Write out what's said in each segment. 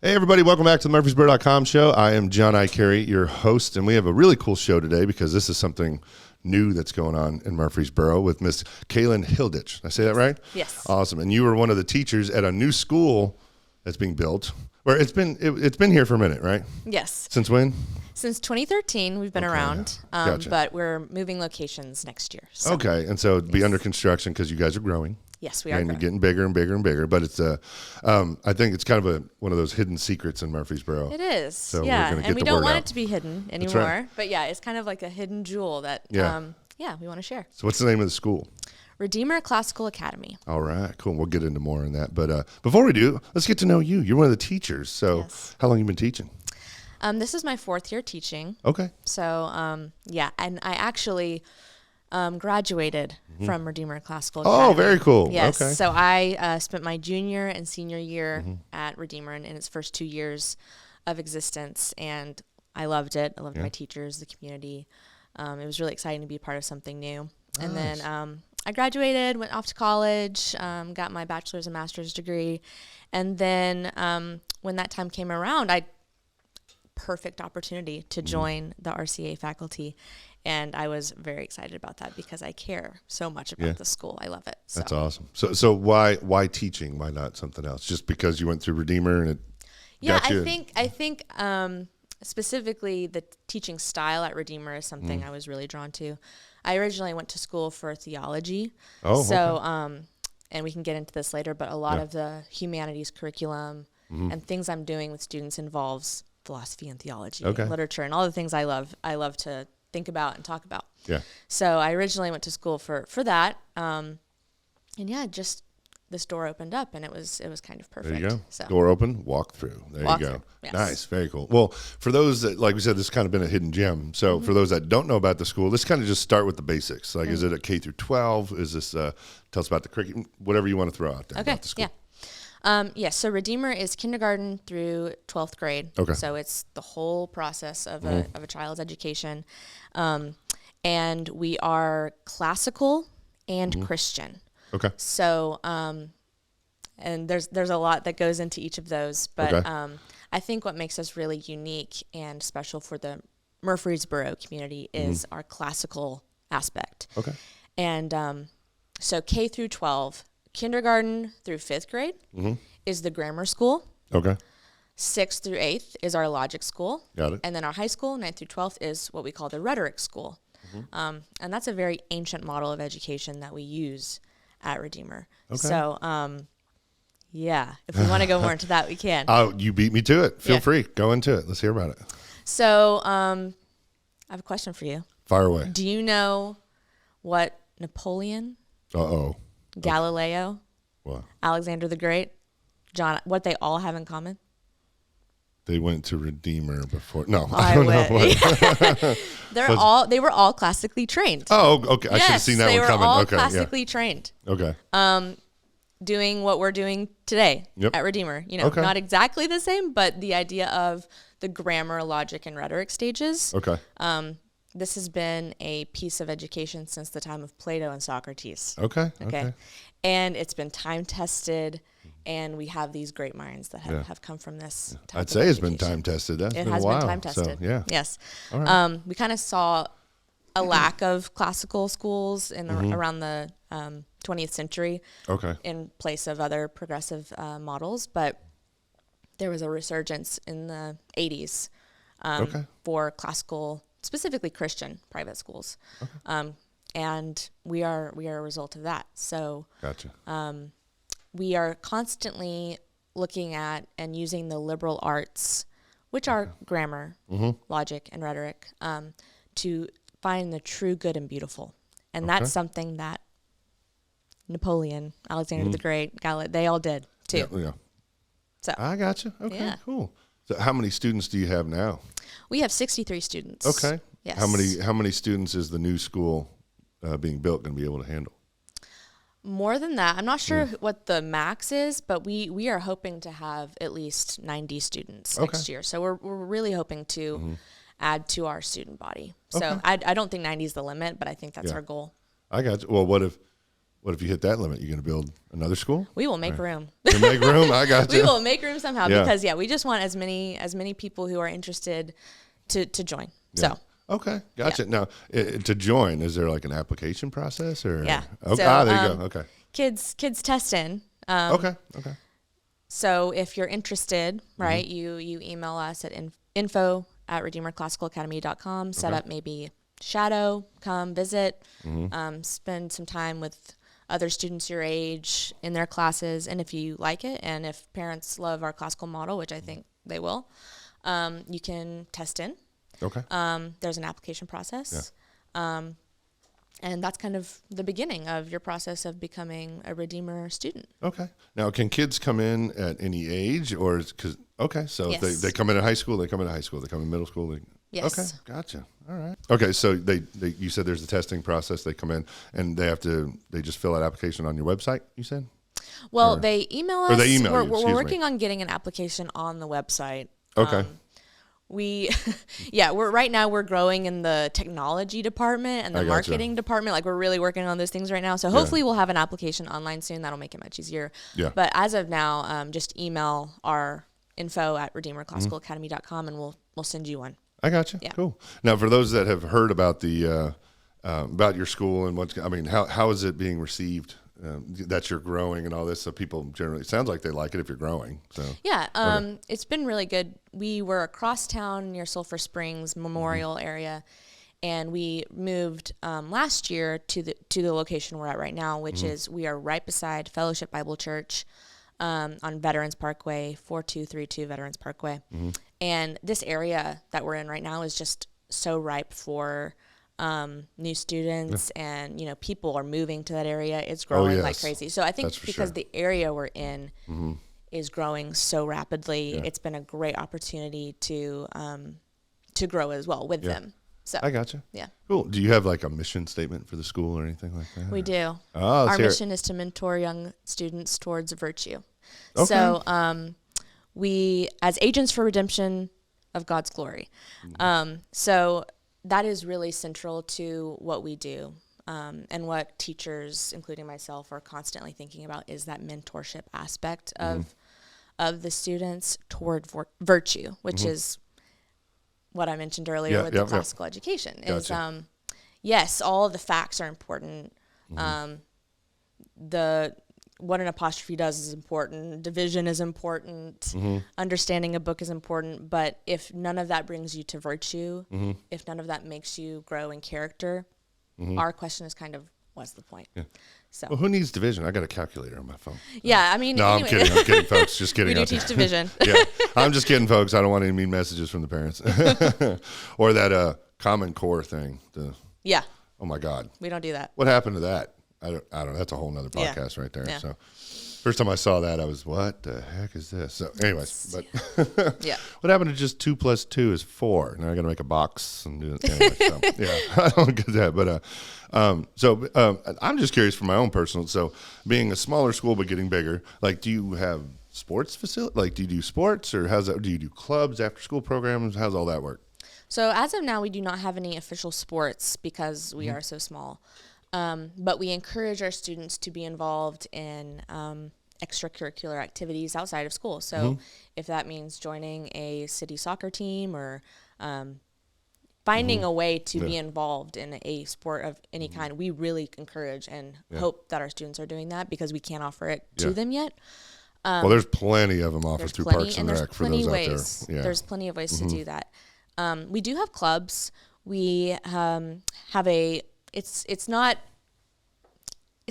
Hey, everybody. Welcome back to the Murfreesboro.com show. I am John I. Carey, your host, and we have a really cool show today because this is something new that's going on in Murfreesboro with Miss Kaylin Hilditch. Did I say that right? Yes. Awesome. And you were one of the teachers at a new school that's being built. Or it's been here for a minute, right? Yes. Since when? Since 2013, we've been around, Gotcha. but we're moving locations next year. So. Okay. And so it'd be under construction because you guys are growing. Yes, we are. And you're getting bigger and bigger and bigger. But it's I think it's kind of one of those hidden secrets in Murfreesboro. It is. So yeah. we're gonna get And we the don't word want out. it to be hidden anymore. Right. But yeah, it's kind of like a hidden jewel that we want to share. So what's the name of the school? Redeemer Classical Academy. All right, cool. We'll get into more on that. But before we do, let's get to know you. You're one of the teachers. So Yes. how long have you been teaching? This is my 4th year teaching. Okay. So, and I actually graduated from Redeemer Classical Academy. Oh, very cool. Yes. Okay. So I spent my junior and senior year at Redeemer in its first 2 years of existence, and I loved it. I loved my teachers, the community. It was really exciting to be part of something new. Nice. And then I graduated, went off to college, got my bachelor's and master's degree, and then when that time came around, perfect opportunity to join the RCA faculty. And I was very excited about that because I care so much about the school. I love it. So. That's awesome. So why teaching? Why not something else? Just because you went through Redeemer and it got you? I think specifically the teaching style at Redeemer is something I was really drawn to. I originally went to school for theology. Oh, so okay. And we can get into this later, but a lot of the humanities curriculum and things I'm doing with students involves philosophy and theology, and literature, and all the things I love to think about and talk about. Yeah. So I originally went to school for that. And just this door opened up and it was kind of perfect. There you go. So. Door open, walk through. There you go. Yes. Nice. Very cool. Well, for those that, like we said, this has kind of been a hidden gem. So for those that don't know about the school, let's kind of just start with the basics. Like, is it a K through 12? Is this, tell us about the curriculum, whatever you want to throw out there about the school. Yes, so Redeemer is kindergarten through 12th grade. Okay. So it's the whole process of a child's education. And we are classical and Christian. Okay. So, and there's a lot that goes into each of those. But I think what makes us really unique and special for the Murfreesboro community is our classical aspect. Okay. And so K through 12, kindergarten through 5th grade is the grammar school. Okay. 6th through 8th is our logic school. Got it. And then our high school, 9th through 12th, is what we call the rhetoric school. And that's a very ancient model of education that we use at Redeemer. Okay. So, if we want to go more into that, we can. Oh, you beat me to it. Feel free. Go into it. Let's hear about it. So I have a question for you. Fire away. Do you know what Napoleon, Uh-oh. Galileo, What? Alexander the Great, what they all have in common? They went to Redeemer before. No, I don't know. They were all classically trained. Oh, okay. I should have seen that one coming. They were all Okay. classically trained. Okay. Doing what we're doing today at Redeemer. Not exactly the same, but the idea of the grammar, logic, and rhetoric stages. Okay. This has been a piece of education since the time of Plato and Socrates. Okay. And it's been time tested, and we have these great minds that have come from this. I'd say it's been time tested. It has been time tested. So, yeah. Yes. All right. We kind of saw a lack of classical schools in around the 20th century. Okay. In place of other progressive models, but there was a resurgence in the 80s for classical, specifically Christian private schools. Okay. And we are a result of that. So Gotcha. We are constantly looking at and using the liberal arts, which are grammar, logic, and rhetoric, to find the true good and beautiful. And that's something that Napoleon, Alexander the Great, Galileo, they all did too. Yeah. So I gotcha. Okay, cool. So how many students do you have now? We have 63 students. Okay. Yes. How many students is the new school being built going to be able to handle? More than that. I'm not sure what the max is, but we are hoping to have at least 90 students next year. So we're really hoping to add to our student body. So I don't think 90 is the limit, but I think that's our goal. I got you. Well, what if what if you hit that limit? You going to build another school? We will make room. You make room? I got you. We will make room somehow Yeah. because we just want as many people who are interested to join. Yeah. So. Okay, gotcha. Now, to join, is there like an application process or? Yeah. Okay. So, There you go. Okay. Kids test in. Okay. So if you're interested, right, you email us at info@redeemerclassicalacademy.com. Set up maybe shadow, come visit, spend some time with other students your age in their classes, and if you like it, and if parents love our classical model, which I think they will, you can test in. Okay. There's an application process. And that's kind of the beginning of your process of becoming a Redeemer student. Okay. Now, can kids come in at any age, or so Yes. if they come in at high school, they come in high school. They come in middle school. Yes. Okay, gotcha. All right. Okay, so you said there's a testing process. They come in and they just fill out application on your website. You said. Well, they email us. Or they email you, We're working on getting an application on the website. Okay. We're right now we're growing in the technology department and the marketing department. Like we're really working on those things right now. So hopefully we'll have an application online soon. That'll make it much easier. Yeah. But as of now, just email our info@redeemerclassicalacademy.com and we'll send you one. I got you. Yeah. Cool. Now, for those that have heard about about your school and how is it being received? That you're growing and all this, so people generally, it sounds like they like it if you're growing. So It's been really good. We were across town near Sulphur Springs Memorial area, and we moved last year to the location we're at right now, which is we are right beside Fellowship Bible Church on Veterans Parkway, 4232 Veterans Parkway, and this area that we're in right now is just so ripe for new students and people are moving to that area. It's growing like crazy. So I think because the area we're in is growing so rapidly, it's been a great opportunity to grow as well with them. So I gotcha. Yeah. Cool. Do you have like a mission statement for the school or anything like that? We do. Oh, our mission is to mentor young students towards virtue. Okay. So we as agents for redemption of God's glory. So that is really central to what we do, and what teachers, including myself, are constantly thinking about is that mentorship aspect of the students toward virtue, which is what I mentioned earlier with the classical education. Gotcha. Is yes, all of the facts are important. What an apostrophe does is important. Division is important. Understanding a book is important. But if none of that brings you to virtue, if none of that makes you grow in character, our question is kind of, what's the point? Yeah. So. Well, who needs division? I got a calculator on my phone. Yeah, I mean. No, anyway. I'm kidding, folks. Just kidding. We do teach division. Yeah, I'm just kidding, folks. I don't want any mean messages from the parents. Or that Common Core thing. Yeah. Oh, my God. We don't do that. What happened to that? I don't know. That's a whole nother podcast right there. Yeah. So first time I saw that, I was, what the heck is this? So anyways, but what happened to just 2 + 2 is 4? Now I got to make a box and do it. Anyway, so I don't get that. But I'm just curious for my own personal. So being a smaller school, but getting bigger, like, do you have sports facility? Like, do you do sports or do you do clubs, after school programs? How's all that work? So as of now, we do not have any official sports because we are so small. But we encourage our students to be involved in extracurricular activities outside of school. So if that means joining a city soccer team or finding a way to be involved in a sport of any kind, we really encourage and hope that our students are doing that because we can't offer it to them yet. Well, there's plenty of them offered through Parks and Rec for those out there. Yeah. There's plenty of ways to do that. We do have clubs. We have it's not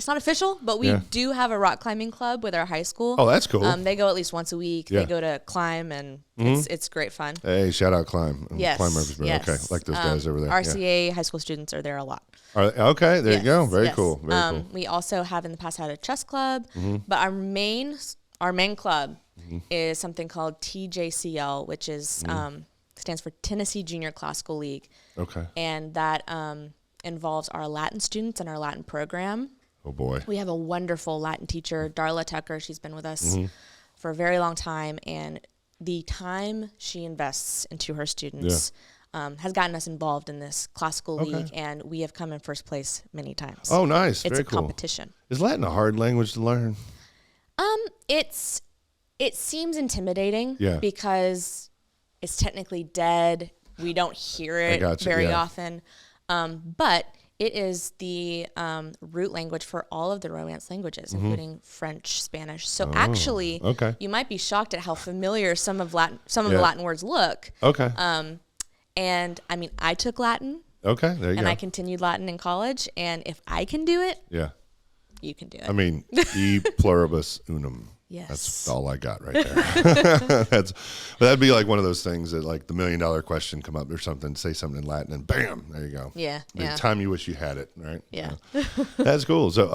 official, but we do have a rock climbing club with our high school. Oh, that's cool. They go at least once a week. Yeah. They go to climb, and it's great fun. Hey, shout out Climb. Yes. Climb Murfreesboro. Yes. Okay, like those guys over there. RCA high school students are there a lot. Okay, there you go. Very cool. Very cool. We also have in the past had a chess club, but our main club is something called TJCL, which is stands for Tennessee Junior Classical League. Okay. And that involves our Latin students and our Latin program. Oh, boy. We have a wonderful Latin teacher, Darla Tucker. She's been with us for a very long time. And the time she invests into her students has gotten us involved in this classical league, and we have come in first place many times. Oh, nice. It's Very a cool. competition. Is Latin a hard language to learn? It seems intimidating Yeah. because it's technically dead. We don't hear it very often. But it is the root language for all of the Romance languages, including French, Spanish. So actually, you might be shocked at how familiar some of the Latin words look. Okay. And I mean, I took Latin. Okay, there you go. And I continued Latin in college. And if I can do it, you can do it. I mean, e pluribus unum. Yes. That's all I got right there. That'd be like one of those things that, like, the $1 million question come up or something, say something in Latin, and bam, there you go. Yeah. The time you wish you had it, right? Yeah. That's cool. So,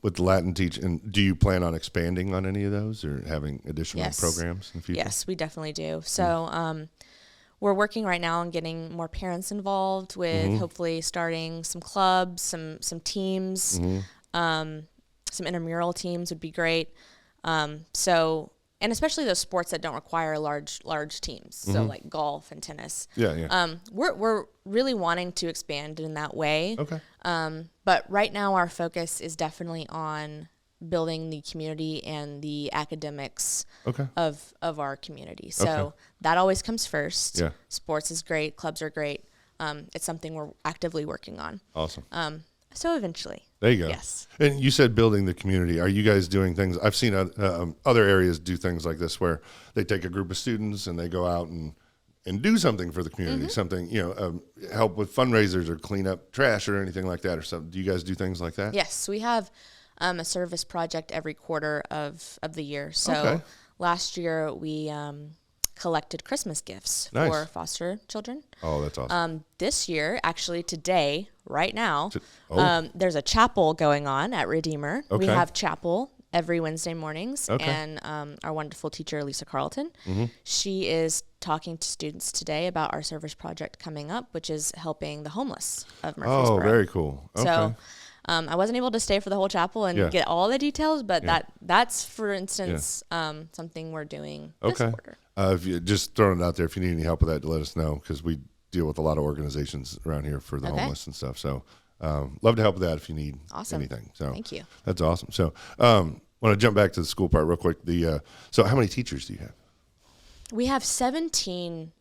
with the Latin teaching, do you plan on expanding on any of those or having additional programs in the future? Yes, we definitely do. So, we're working right now on getting more parents involved with hopefully starting some clubs, some teams, some intramural teams would be great. And especially those sports that don't require large teams, so like golf and tennis. We're really wanting to expand in that way. Okay. But right now our focus is definitely on building the community and the academics of our community. So that always comes first. Yeah. Sports is great. Clubs are great. It's something we're actively working on. Awesome. So eventually. There you go. Yes. And you said building the community. Are you guys doing things? I've seen other areas do things like this where they take a group of students and they go out and do something for the community, something, help with fundraisers or clean up trash or anything like that or something. Do you guys do things like that? Yes, we have a service project every quarter of the year. So last year we collected Christmas gifts for foster children. Oh, that's awesome. This year, actually today, right now, there's a chapel going on at Redeemer. We have chapel every Wednesday mornings, and our wonderful teacher, Lisa Carlton, she is talking to students today about our service project coming up, which is helping the homeless of Murfreesboro. Oh, very cool. Okay. So I wasn't able to stay for the whole chapel and get all the details, but that's, for instance, something we're doing this quarter. If you just throwing it out there, if you need any help with that, let us know, because we deal with a lot of organizations around here for the homeless and stuff. So love to help with that if you need anything. So thank you. That's awesome. So want to jump back to the school part real quick. So how many teachers do you have? We have 17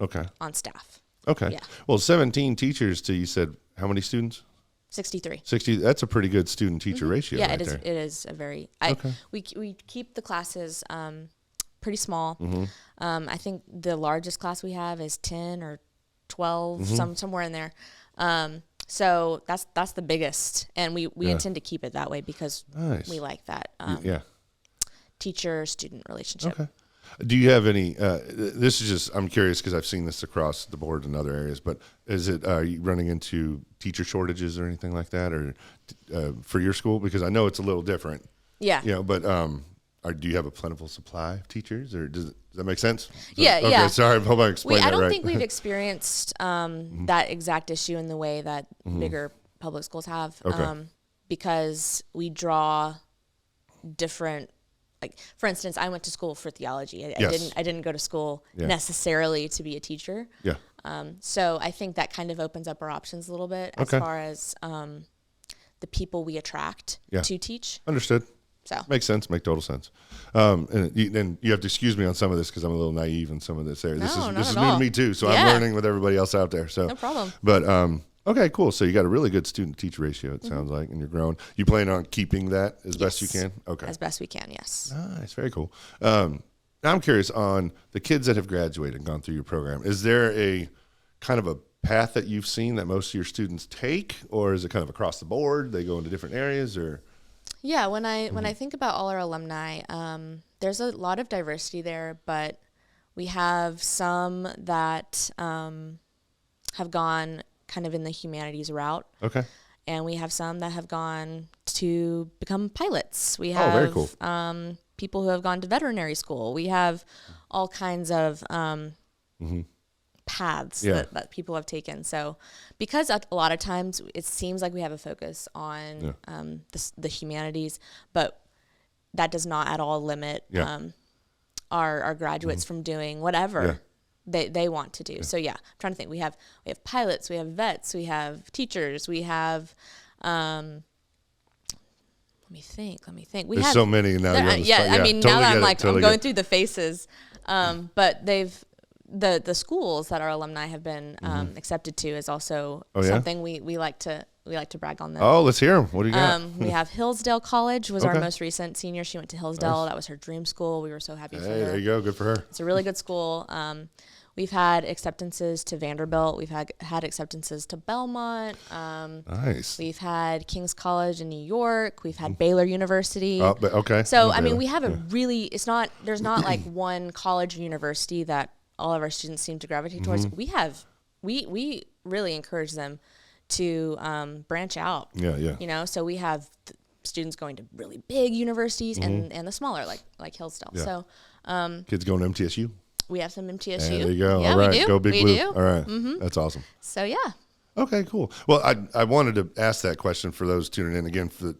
on staff. Okay. Yeah. Well, 17 teachers to, you said, how many students? 63. 60. That's a pretty good student-teacher ratio. Yeah, right it is. there. It is a very. We keep the classes pretty small. I think the largest class we have is 10 or 12, somewhere in there. So that's the biggest, and we intend to keep it that way because we like that teacher-student relationship. Okay. Do you have any? This is just, I'm curious because I've seen this across the board in other areas. But are you running into teacher shortages or anything like that, or for your school? Because I know it's a little different. Yeah. But do you have a plentiful supply of teachers, or does that make sense? Yeah. Okay. Sorry, I hope I explained that right. I don't think we've experienced that exact issue in the way that bigger public schools have, because we draw different. Like, for instance, I went to school for theology. I didn't go to school necessarily to be a teacher. Yeah. So I think that kind of opens up our options a little bit as far as the people we attract to teach. Understood. So makes sense. Make total sense. And you have to excuse me on some of this because I'm a little naive in some of this area. This is new to me too, so I'm learning with everybody else out there. So no problem. But okay, cool. So you got a really good student-teacher ratio, it sounds like, and you're growing. You plan on keeping that as best you can? Okay. As best we can, yes. Nice. Very cool. Now I'm curious on the kids that have graduated and gone through your program. Is there a kind of a path that you've seen that most of your students take, or is it kind of across the board? They go into different areas, or? Yeah, when I think about all our alumni, there's a lot of diversity there, but we have some that have gone kind of in the humanities route. Okay. And we have some that have gone to become pilots. We have very cool. People who have gone to veterinary school. We have all kinds of paths that people have taken. So because a lot of times it seems like we have a focus on the humanities, but that does not at all limit our graduates from doing whatever they want to do. So yeah, I'm trying to think. We have pilots, we have vets, we have teachers, we have let me think. There's so many now. I mean, totally now that I'm totally going through the faces, but the schools that our alumni have been accepted to is also something we like to brag on them. Oh, let's hear them. What do you got? We have Hillsdale College was our most recent senior. She went to Hillsdale. Nice. That was her dream school. We were so happy for her. There you go. Good for her. It's a really good school. We've had acceptances to Vanderbilt. We've had acceptances to Belmont. Nice. We've had King's College in New York. We've had Baylor University. Oh, okay. So, I mean, we have there's not like one college or university that all of our students seem to gravitate towards. We really encourage them to branch out. Yeah. So we have students going to really big universities and the smaller like Hillsdale. Yeah. So kids going to MTSU. We have some MTSU. There you go. Yeah, all right. we do. Go Big we Blue. Do. All right. That's awesome. So yeah. Okay, cool. Well, I wanted to ask that question for those tuning in again, for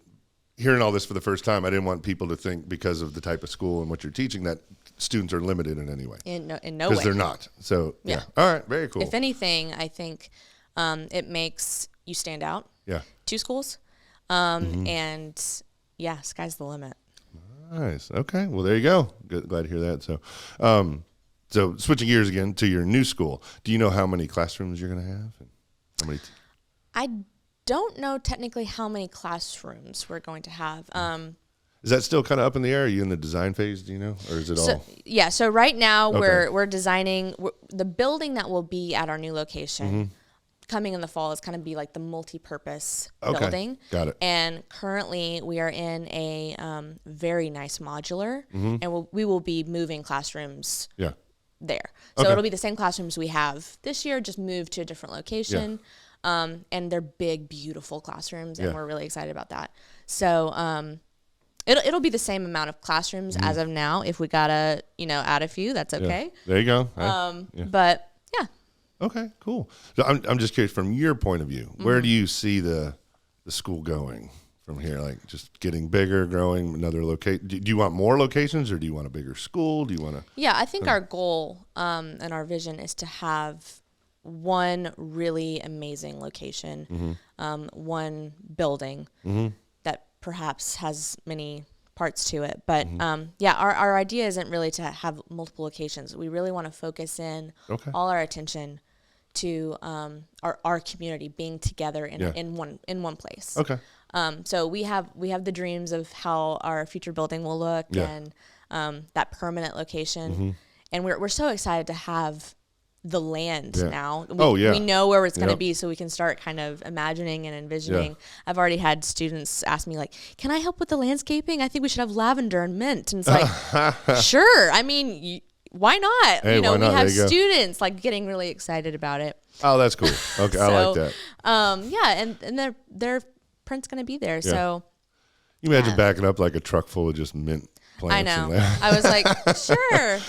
hearing all this for the first time. I didn't want people to think because of the type of school and what you're teaching that students are limited in any way. In no way. Because they're not. So yeah. All right. Very cool. If anything, I think it makes you stand out. Yeah. To schools. And yeah, sky's the limit. Nice. Okay. Well, there you go. Good. Glad to hear that. So switching gears again to your new school, do you know how many classrooms you're going to have? And how many? I don't know technically how many classrooms we're going to have. Is that still kind of up in the air? Are you in the design phase? Do you know, or is it all? Yeah. So right now we're designing the building that will be at our new location. Coming in the fall is kind of be like the multi-purpose building. Got it. And currently we are in a very nice modular, and we will be moving classrooms. Yeah. There. So it'll be the same classrooms we have this year, just moved to a different location. Yeah. And they're big, beautiful classrooms, and we're really excited about that. So it'll be the same amount of classrooms as of now. If we gotta, add a few, that's okay. Yeah. There you go. But yeah. Okay, cool. So I'm just curious, from your point of view, where do you see the school going from here? Like just getting bigger, growing, another location? Do you want more locations, or do you want a bigger school? Do you want to? Yeah, I think our goal and our vision is to have one really amazing location, one building that perhaps has many parts to it. But our idea isn't really to have multiple locations. We really want to focus in all our attention to our community being together in one place. Okay. So we have the dreams of how our future building will look and that permanent location, and we're so excited to have the land now. We know where it's going to be, so we can start kind of imagining and envisioning. I've already had students ask me like, "Can I help with the landscaping? I think we should have lavender and mint." And it's like, sure. I mean, why not? Hey, why not? We have students like getting really excited about it. Oh, that's cool. Okay, I like that. And their print's going to be there. Yeah. So you imagine backing up like a truck full of just mint plants. I know. In there. I was like, sure.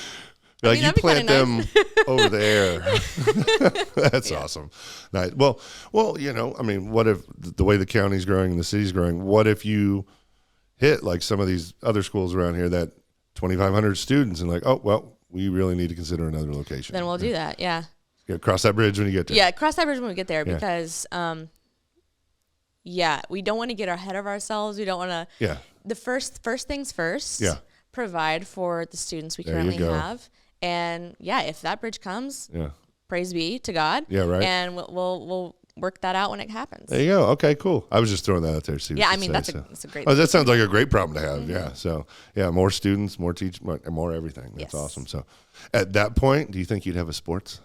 Like you plant them over there. That's awesome. Nice. Well, I mean, what if the way the county's growing and the city's growing, what if you hit like some of these other schools around here that 2,500 students and like, oh, well, we really need to consider another location. Then we'll do that. Yeah. Cross that bridge when you get there. Yeah. Cross that bridge when we get there because, we don't want to get ahead of ourselves. We don't want to, the first things first, provide for the students we currently have. And if that bridge comes, praise be to God. Yeah, right. And we'll work that out when it happens. There you go. Okay, cool. I was just throwing that out there. See I mean, that's a great. Oh, that sounds like a great problem to have. Yeah. So more students, more teach, more everything. That's awesome. So, at that point, do you think you'd have a sports?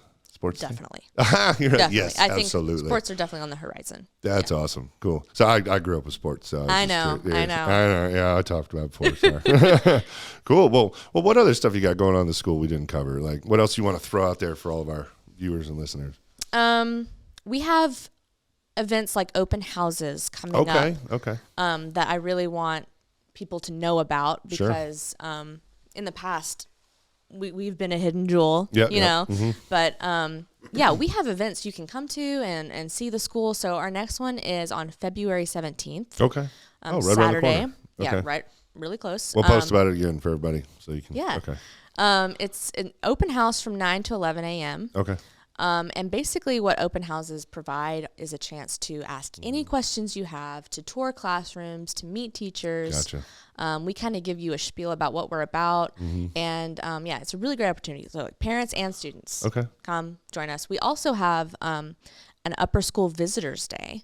Definitely. Definitely. Yes, I think absolutely. Sports are definitely on the horizon. That's awesome. Cool. So I grew up with sports. So I know. Yeah, I talked about it before. Sorry. Cool. Well, what other stuff you got going on in the school we didn't cover? Like, what else you want to throw out there for all of our viewers and listeners? We have events like open houses coming up. Okay. That I really want people to know about because in the past we've been a hidden jewel, but we have events you can come to and see the school. So our next one is on February 17th. Okay. Saturday. Okay. Right. Really close. We'll post about it again for everybody so you can. Yeah. Okay. It's an open house from 9 to 11 a.m. Okay. And basically what open houses provide is a chance to ask any questions you have, to tour classrooms, to meet teachers. Gotcha. We kind of give you a spiel about what we're about. And it's a really great opportunity. So parents and students, come join us. We also have an upper school visitors day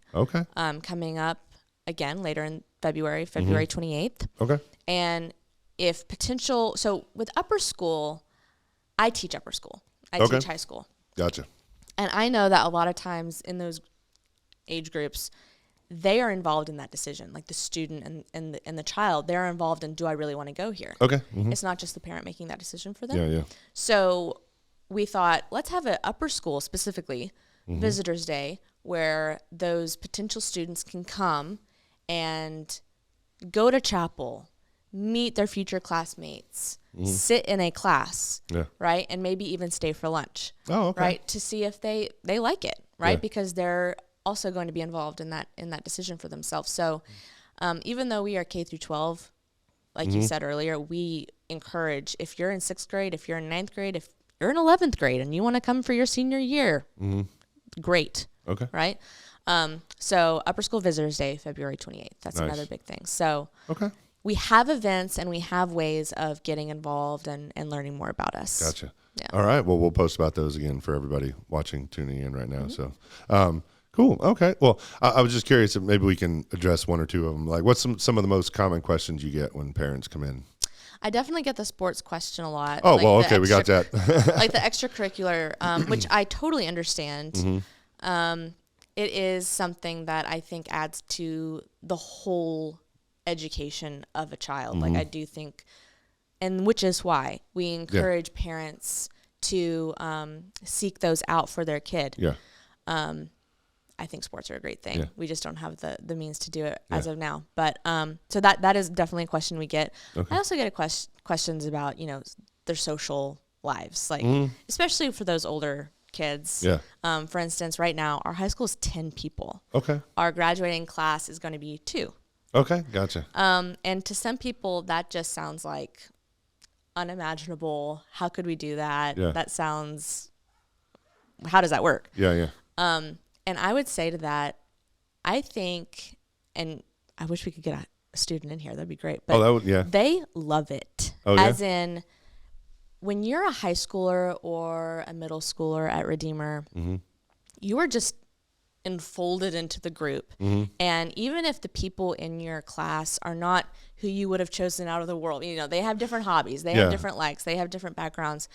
coming up again later in February 28th. Okay. And so with upper school, I teach upper school. I teach high school. Gotcha. And I know that a lot of times in those age groups, they are involved in that decision. Like the student and the child, they're involved in, do I really want to go here? Okay. It's not just the parent making that decision for them. Yeah. So we thought, let's have an upper school specifically visitors day where those potential students can come and go to chapel, meet their future classmates, sit in a class, right? And maybe even stay for lunch, right? To see if they like it, right? Because they're also going to be involved in that decision for themselves. So even though we are K through 12, like you said earlier, we encourage, if you're in 6th grade, if you're in 9th grade, if you're in 11th grade and you want to come for your senior year, great, right? So Upper School Visitors Day, February 28th. That's another big thing. So we have events and we have ways of getting involved and learning more about us. Gotcha. Yeah. All right. Well, we'll post about those again for everybody tuning in right now. So, cool. Okay. Well, I was just curious if maybe we can address one or two of them. Like, what's some of the most common questions you get when parents come in? I definitely get the sports question a lot. Oh, well, okay. We got that. Like the extracurricular, which I totally understand. It is something that I think adds to the whole education of a child. Like I do think, and which is why we encourage parents to seek those out for their kid. I think sports are a great thing. We just don't have the means to do it as of now. But so that is definitely a question we get. I also get questions about their social lives, like especially for those older kids. For instance, right now our high school is 10 people. Our graduating class is going to be 2. Gotcha. And to some people, that just sounds like unimaginable. How could we do that? That sounds, how does that work? And I would say to that, I think, and I wish we could get a student in here. That'd be great. But they love it. As in, when you're a high schooler or a middle schooler at Redeemer, you are just enfolded into the group. And even if the people in your class are not who you would have chosen out of the world, they have different hobbies, they have different likes, they have different backgrounds.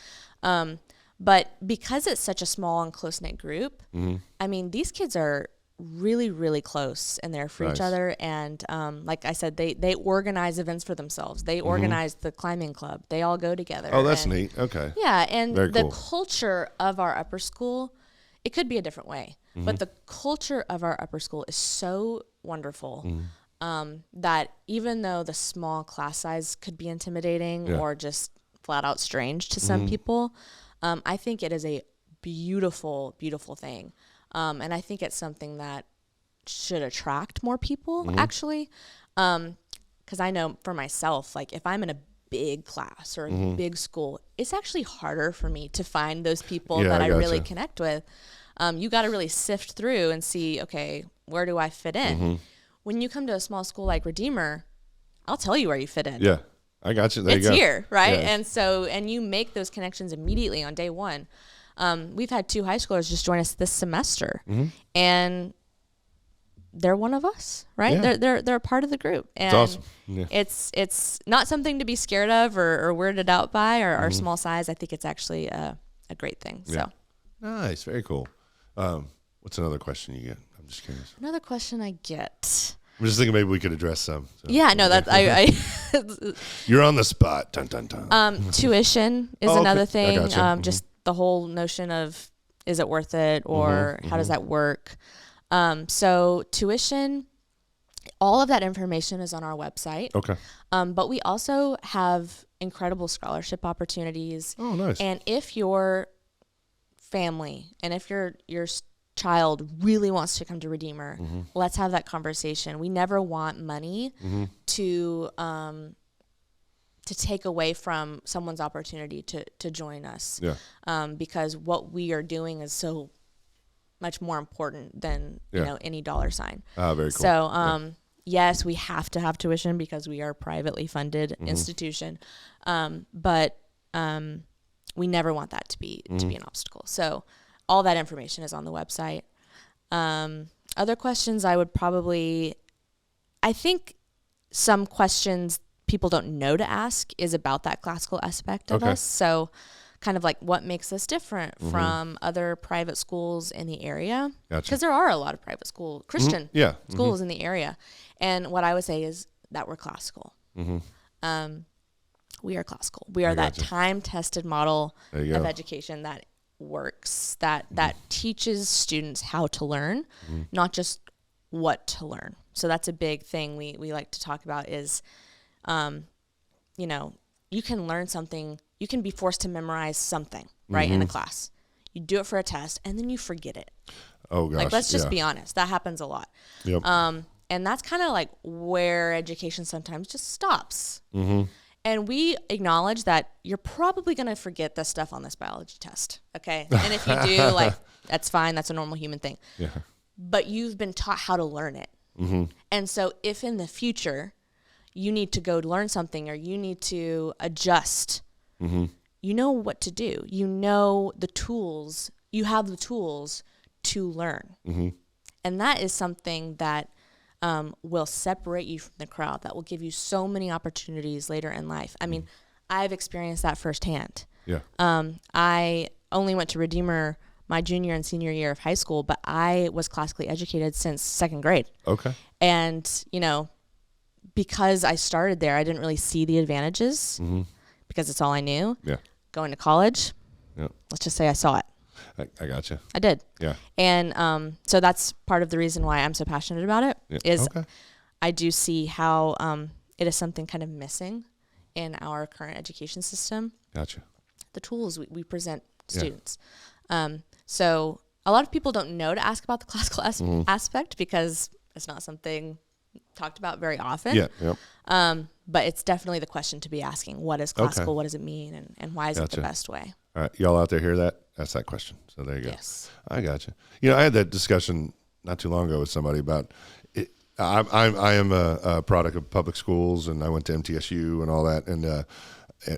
But because it's such a small and close-knit group, I mean, these kids are really, really close and they're for each other. And like I said, they organize events for themselves. They organize the climbing club. They all go together. Oh, that's neat. Okay. Yeah, and Very the cool. culture of our upper school, it could be a different way, but the culture of our upper school is so wonderful that even though the small class size could be intimidating or just flat out strange to some people, I think it is a beautiful, beautiful thing. And I think it's something that should attract more people, actually. Because I know for myself, like if I'm in a big class or a big school, it's actually harder for me to find those people that I really connect with. You got to really sift through and see, okay, where do I fit in? When you come to a small school like Redeemer, I'll tell you where you fit in. Yeah, I got you. There It's you go. here, right? Yeah. And you make those connections immediately on day one. We've had 2 high schoolers just join us this semester, and they're one of us, right? Yeah. They're a part of the group, and It's awesome. Yeah. it's not something to be scared of or weirded out by or our small size. I think it's actually a great thing. So nice, very cool. What's another question you get? I'm just curious. another question I get. I'm just thinking maybe we could address some. So. Yeah, no, that I You're on the spot. Dun, dun, dun. Tuition is Oh, okay. another I thing. gotcha. Just the whole notion of, is it worth it, or how does that work? So tuition, all of that information is on our website. Okay. But we also have incredible scholarship opportunities. Oh, nice. And if your family and if your child really wants to come to Redeemer, let's have that conversation. We never want money to take away from someone's opportunity to join us. Yeah. Because what we are doing is so much more important than any dollar sign. Very cool. So yes, we have to have tuition because we are a privately funded institution, but we never want that to be an obstacle. So all that information is on the website. Other questions I think some questions people don't know to ask is about that classical aspect of us. So kind of like what makes us different from other private schools in the area. Because there are a lot of private Christian schools in the area. And what I would say is that we're classical. We are classical. We are that time-tested model of education that works, that teaches students how to learn, not just what to learn. So that's a big thing we like to talk about is, you can learn something, you can be forced to memorize something, right, in a class. You do it for a test, and then you forget it. Oh, gosh. Like, let's just be honest. That happens a lot. Yep. And that's kind of like where education sometimes just stops. And we acknowledge that you're probably going to forget this stuff on this biology test, okay? And if you do, like, that's fine. That's a normal human thing. Yeah. But you've been taught how to learn it. And so if in the future you need to go learn something or you need to adjust, you know what to do. You know the tools. You have the tools to learn. And that is something that will separate you from the crowd, that will give you so many opportunities later in life. I mean, I've experienced that firsthand. Yeah. I only went to Redeemer my junior and senior year of high school, but I was classically educated since second grade. Okay. And, because I started there, I didn't really see the advantages because it's all I knew. Yeah. Going to college, let's just say I saw it. I gotcha. I did. Yeah. And so that's part of the reason why I'm so passionate about it is I do see how it is something kind of missing in our current education system. Gotcha. The tools we present students. So a lot of people don't know to ask about the classical aspect because it's not something talked about very often. Yeah. Yep. But it's definitely the question to be asking. What is classical? What does it mean? And why is it the best way? All right. Y'all out there hear that? That's that question. So there you go. Yes. I gotcha. I had that discussion not too long ago with somebody about it. I am a product of public schools, and I went to MTSU and all that. And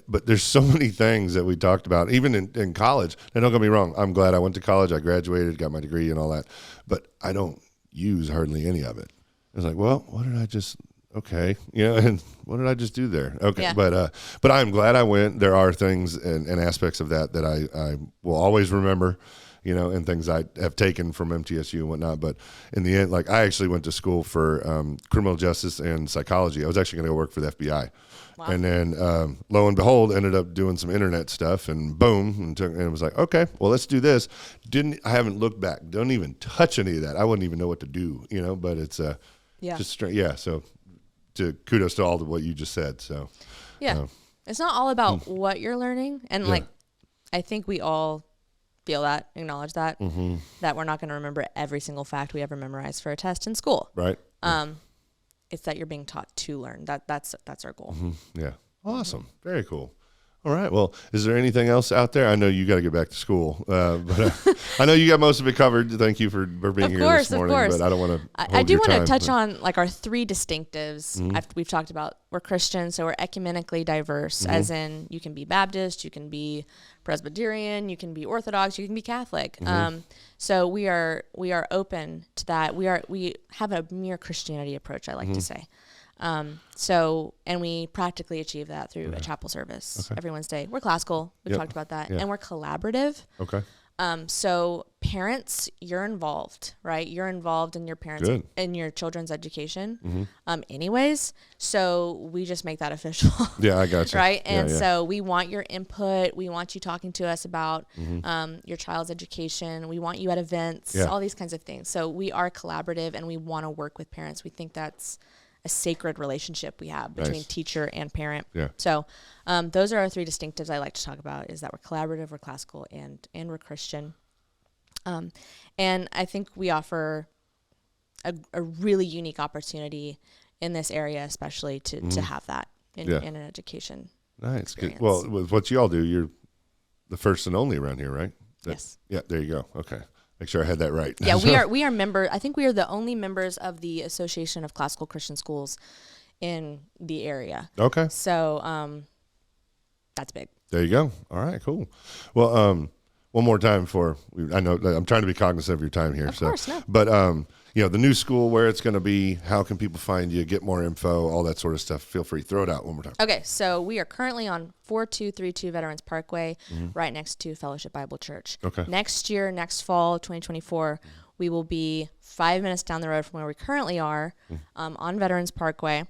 but there's so many things that we talked about, even in college. And don't get me wrong, I'm glad I went to college. I graduated, got my degree and all that. But I don't use hardly any of it. It's like, well, what did I just... Okay, and what did I just do there? Okay, Yeah. But I'm glad I went. There are things and aspects of that I will always remember, and things I have taken from MTSU and whatnot. But in the end, like I actually went to school for criminal justice and psychology. I was actually going to go work for the FBI. Wow. And then lo and behold, ended up doing some internet stuff, and boom, and it was like, okay, well, let's do this. I haven't looked back. Don't even touch any of that. I wouldn't even know what to do, but it's just straight. Yeah, so. Kudos to all of what you just said. So, it's not all about what you're learning, and I think we all feel that, acknowledge that, that we're not going to remember every single fact we ever memorized for a test in school. Right. It's that you're being taught to learn. That's our goal. Yeah. Awesome. Very cool. All right. Well, is there anything else out there? I know you got to get back to school, but I know you got most of it covered. Thank you for being here this morning. Of course. But I don't want to. I do want to touch on like our three distinctives. We've talked about we're Christian, so we're ecumenically diverse, as in you can be Baptist, you can be Presbyterian, you can be Orthodox, you can be Catholic. So we are open to that. We have a mere Christianity approach, I like to say. And we practically achieve that through a chapel service every Wednesday. We're classical. We've talked about that. And we're collaborative. Okay. So parents, you're involved, right? You're involved in your parents, in your children's education, anyways. So we just make that official. Yeah, I got you. Right. And so we want your input. We want you talking to us about, your child's education. We want you at events, all these kinds of things. So we are collaborative and we want to work with parents. We think that's a sacred relationship we have between teacher and parent. Yeah. So those are our three distinctives I like to talk about, is that we're collaborative, we're classical, and we're Christian. And I think we offer a really unique opportunity in this area, especially to have that in an education Nice. experience. Good. Well, with what you all do, you're the first and only around here, right? Yes. Yeah, there you go. Okay. Make sure I had that right. Yeah, we are member. I think we are the only members of the Association of Classical Christian Schools in the area. Okay. So that's big. There you go. All right, cool. Well, one more time I know that I'm trying to be cognizant of your time here. Of course, no. But, the new school, where it's going to be, how can people find you, get more info, all that sort of stuff. Feel free. Throw it out one more time. Okay, so we are currently on 4232 Veterans Parkway, right next to Fellowship Bible Church. Okay. Next year, next fall, 2024, we will be 5 minutes down the road from where we currently are, on Veterans Parkway.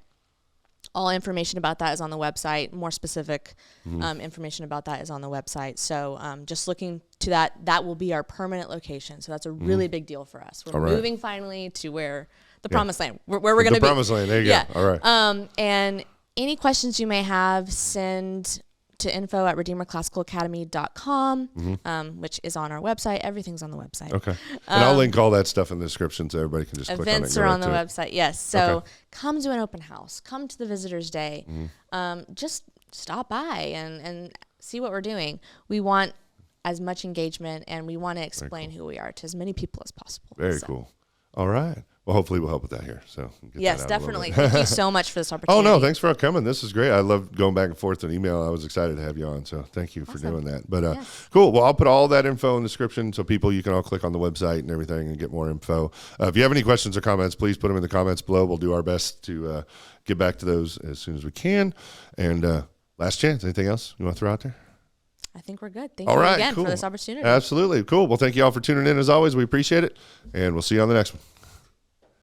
All information about that is on the website. More specific information about that is on the website. So just looking to that will be our permanent location. So that's a really big deal for us. We're moving finally to where the promised land, where we're going to be. The promised land, there you go. All right. And any questions you may have, send to info@redeemerclassicalacademy.com, which is on our website. Everything's on the website. Okay. And I'll link all that stuff in the description so everybody can just click on it. Events are on the website, yes. So come to an open house. Come to the Visitors Day. Just stop by and see what we're doing. We want as much engagement, and we want to explain who we are to as many people as possible. Very cool. All right. Well, hopefully we'll help with that here. So yes, definitely. Thank you so much for this opportunity. Oh, no, thanks for coming. This is great. I love going back and forth in email. I was excited to have you on. So thank you for doing that. But cool. Well, I'll put all that info in the description so you can all click on the website and everything and get more info. If you have any questions or comments, please put them in the comments below. We'll do our best to get back to those as soon as we can. And last chance, anything else you want to throw out there? I think we're good. Thank you again for this opportunity. Absolutely. Cool. Well, thank you all for tuning in as always. We appreciate it. And we'll see you on the next one.